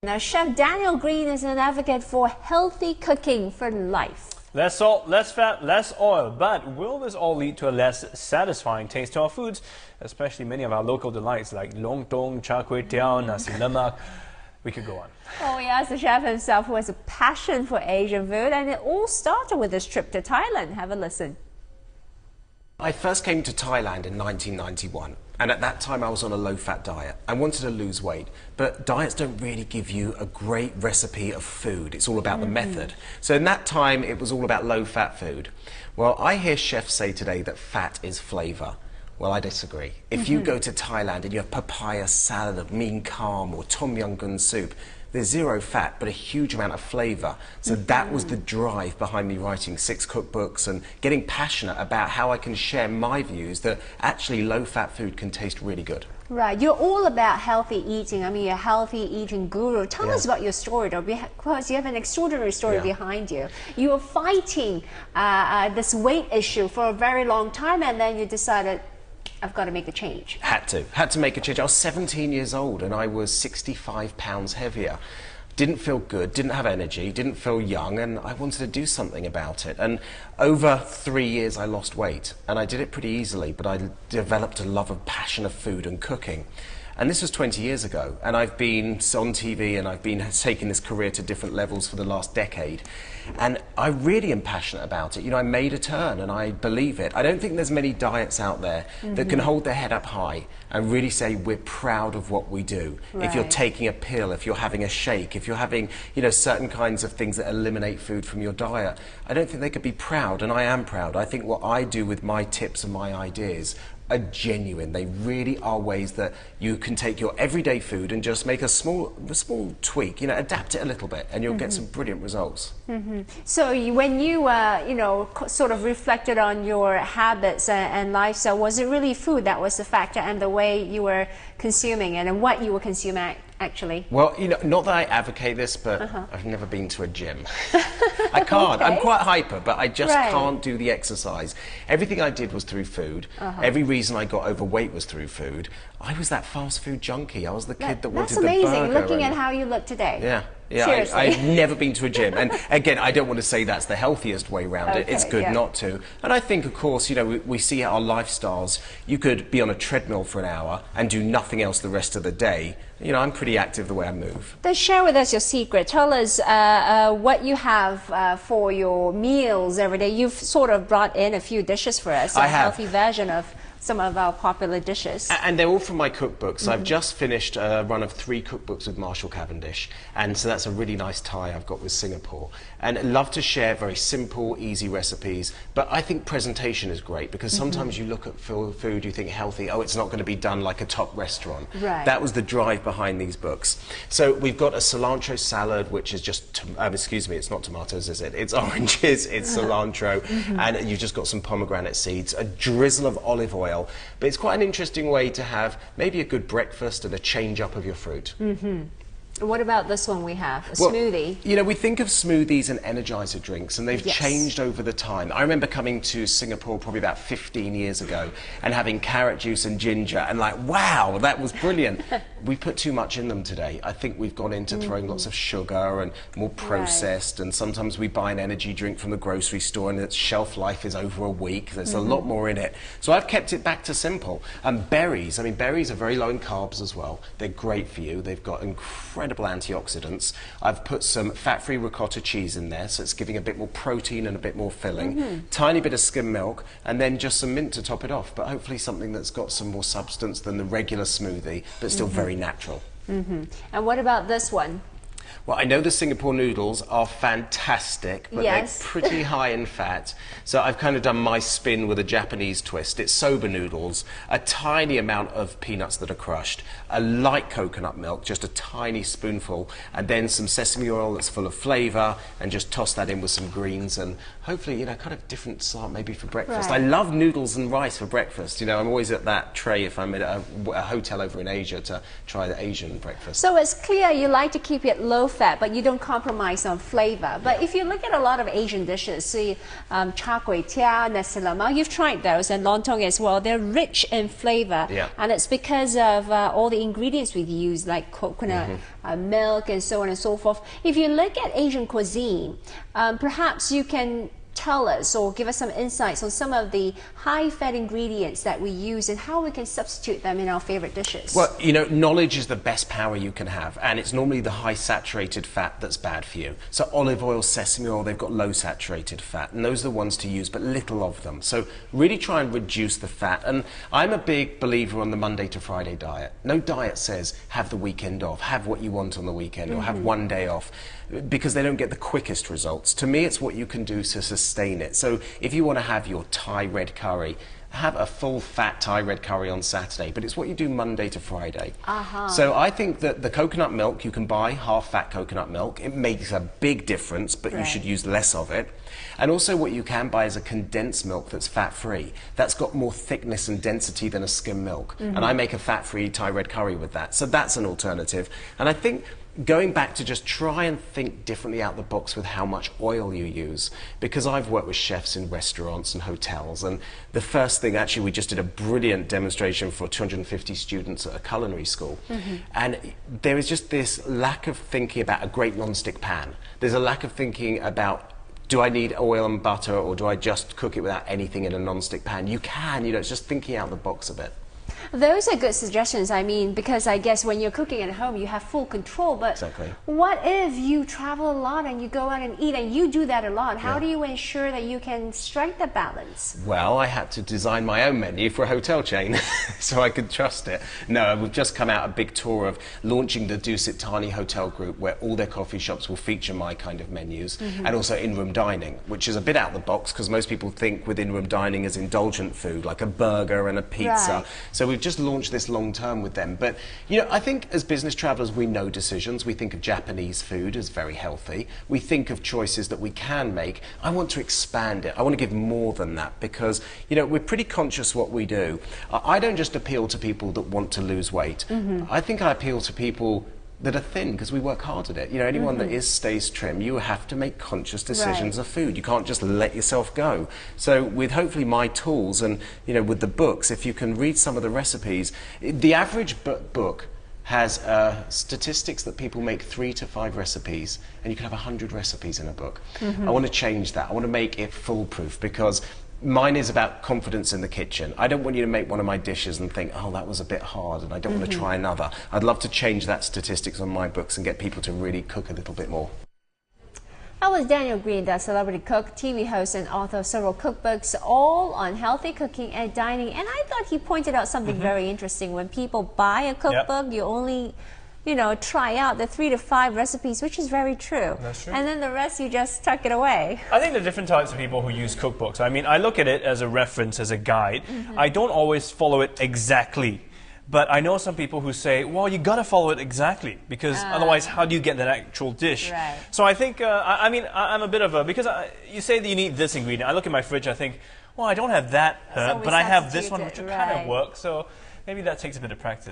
Now, Chef Daniel Green is an advocate for healthy cooking for life. Less salt, less fat, less oil. But will this all lead to a less satisfying taste to our foods? Especially many of our local delights like lontong, char kway teow, nasi lemak. We could go on. Oh, we asked the chef himself, who has a passion for Asian food, and it all started with his trip to Thailand. Have a listen. I first came to Thailand in 1991, and at that time I was on a low-fat diet. I wanted to lose weight, but diets don't really give you a great recipe of food. It's all about the method. So in that time, it was all about low-fat food. Well, I hear chefs say today that fat is flavor. Well, I disagree. If you go to Thailand and you have papaya salad of mein kham or tom yum goong soup, there's zero fat, but a huge amount of flavour. So that was the drive behind me writing 6 cookbooks and getting passionate about how I can share my views that actually low-fat food can taste really good. Right, you're all about healthy eating. I mean, you're a healthy eating guru. Tell us about your story, though, because you have an extraordinary story behind you. You were fighting this weight issue for a very long time, and then you decided, I've got to make a change. Had to make a change. I was 17 years old and I was 65 pounds heavier. Didn't feel good, didn't have energy, didn't feel young, and I wanted to do something about it. And over 3 years I lost weight, and I did it pretty easily, but I developed a love of passion of food and cooking. And this was 20 years ago, and I've been on TV and I've been taking this career to different levels for the last decade. And I really am passionate about it. You know, I made a turn and I believe it. I don't think there's many diets out there that can hold their head up high and really say we're proud of what we do. Right. If you're taking a pill, if you're having a shake, if you're having, you know, certain kinds of things that eliminate food from your diet, I don't think they could be proud, and I am proud. I think what I do with my tips and my ideas are genuine. They really are ways that you can take your everyday food and just make a small tweak, you know, adapt it a little bit, and you'll get some brilliant results. So when you, you know, sort of reflected on your habits and lifestyle, was it really food that was the factor and the way you were consuming it and what you were consuming actually? Well, you know, not that I advocate this, but I've never been to a gym. I can't. I'm quite hyper, but I just can't do the exercise. Everything I did was through food. Every reason I got overweight was through food. I was that fast food junkie. I was the kid that wanted the burger. That's amazing, looking at how you look today. Yeah. Seriously. I've never been to a gym, and again, I don't want to say that's the healthiest way around it. It's good not to. And I think, of course, you know, we see our lifestyles. You could be on a treadmill for an hour and do nothing else the rest of the day. You know, I'm pretty active the way I move. Then share with us your secret. Tell us what you have for your meals every day. You've sort of brought in a few dishes for us, a healthy version of some of our popular dishes. And they're all from my cookbooks. I've just finished a run of 3 cookbooks with Marshall Cavendish, and so that's a really nice tie I've got with Singapore. And I love to share very simple, easy recipes, but I think presentation is great because sometimes you look at food, you think healthy, oh, it's not going to be done like a top restaurant. Right. That was the drive behind these books. So we've got a cilantro salad, which is just, excuse me, it's not tomatoes, is it? It's oranges, it's cilantro, and you've just got some pomegranate seeds, a drizzle of olive oil. But it's quite an interesting way to have maybe a good breakfast and a change up of your fruit. What about this one we have, a smoothie? You know, we think of smoothies and energizer drinks, and they've changed over the time. I remember coming to Singapore probably about 15 years ago and having carrot juice and ginger and like, wow, that was brilliant. We put too much in them today. I think we've gone into throwing lots of sugar and more processed, and sometimes we buy an energy drink from the grocery store and its shelf life is over a week. There's a lot more in it. So I've kept it back to simple. And berries, I mean, berries are very low in carbs as well. They're great for you. They've got incredible antioxidants. I've put some fat-free ricotta cheese in there, so it's giving a bit more protein and a bit more filling. Tiny bit of skim milk, and then just some mint to top it off, but hopefully something that's got some more substance than the regular smoothie, but still very natural. And what about this one? Well, I know the Singapore noodles are fantastic, but they're pretty high in fat. So I've kind of done my spin with a Japanese twist. It's soba noodles, a tiny amount of peanuts that are crushed, a light coconut milk, just a tiny spoonful, and then some sesame oil that's full of flavour, and just toss that in with some greens, and hopefully, you know, kind of different sort maybe for breakfast. I love noodles and rice for breakfast. You know, I'm always at that tray if I'm at a hotel over in Asia to try the Asian breakfast. So it's clear you like to keep it low low fat, but you don't compromise on flavor. But if you look at a lot of Asian dishes, see char kway teow, nasi lemak, you've tried those, and lontong as well. They're rich in flavor, and it's because of all the ingredients we've used, like coconut milk and so on and so forth. If you look at Asian cuisine, perhaps you can tell us or give us some insights on some of the high-fat ingredients that we use and how we can substitute them in our favorite dishes. Well, you know, knowledge is the best power you can have, and it's normally the high saturated fat that's bad for you. So olive oil, sesame oil, they've got low saturated fat, and those are the ones to use, but little of them. So really try and reduce the fat. And I'm a big believer on the Monday to Friday diet. No diet says have the weekend off, have what you want on the weekend, or have one day off, because they don't get the quickest results. To me, it's what you can do to sustain it. So if you want to have your Thai red curry, have a full fat Thai red curry on Saturday, but it's what you do Monday to Friday. So I think that the coconut milk, you can buy half fat coconut milk. It makes a big difference, but you should use less of it. And also what you can buy is a condensed milk that's fat-free. That's got more thickness and density than a skim milk. And I make a fat-free Thai red curry with that. So that's an alternative. And I think going back to just try and think differently out the box with how much oil you use, because I've worked with chefs in restaurants and hotels, and the first thing, actually we just did a brilliant demonstration for 250 students at a culinary school, and there is just this lack of thinking about a great non-stick pan. There's a lack of thinking about, do I need oil and butter, or do I just cook it without anything in a non-stick pan? You can, you know, it's just thinking out the box a bit. Those are good suggestions, I mean, because I guess when you're cooking at home, you have full control, but what if you travel a lot and you go out and eat, and you do that a lot? How do you ensure that you can strike the balance? Well, I had to design my own menu for a hotel chain so I could trust it. No, we've just come out a big tour of launching the Dusit Thani Hotel Group, where all their coffee shops will feature my kind of menus, and also in-room dining, which is a bit out of the box, because most people think with in-room dining as indulgent food, like a burger and a pizza. So we've just launched this long term with them. But you know, I think as business travelers we know decisions. We think of Japanese food as very healthy. We think of choices that we can make. I want to expand it. I want to give more than that, because you know, we're pretty conscious what we do. I don't just appeal to people that want to lose weight. I think I appeal to people that are thin, because we work hard at it. You know, anyone that stays trim, you have to make conscious decisions of food. You can't just let yourself go. So with hopefully my tools and, you know, with the books, if you can read some of the recipes, the average book has statistics that people make 3 to 5 recipes, and you can have 100 recipes in a book. I want to change that. I want to make it foolproof, because mine is about confidence in the kitchen. I don't want you to make one of my dishes and think, oh, that was a bit hard and I don't want to try another. I'd love to change that statistics on my books and get people to really cook a little bit more. That was Daniel Green, the celebrity cook, TV host, and author of several cookbooks, all on healthy cooking and dining. And I thought he pointed out something very interesting. When people buy a cookbook, you only, you know, try out the 3 to 5 recipes, which is very true. That's true. And then the rest you just tuck it away. I think there are different types of people who use cookbooks. I mean, I look at it as a reference, as a guide. I don't always follow it exactly. But I know some people who say, well, you got to follow it exactly, because otherwise how do you get that actual dish? So I think, I mean, I'm a bit of a, because you say that you need this ingredient. I look at my fridge, I think, well, I don't have that herb, but I have this one, which kind of works. So maybe that takes a bit of practice.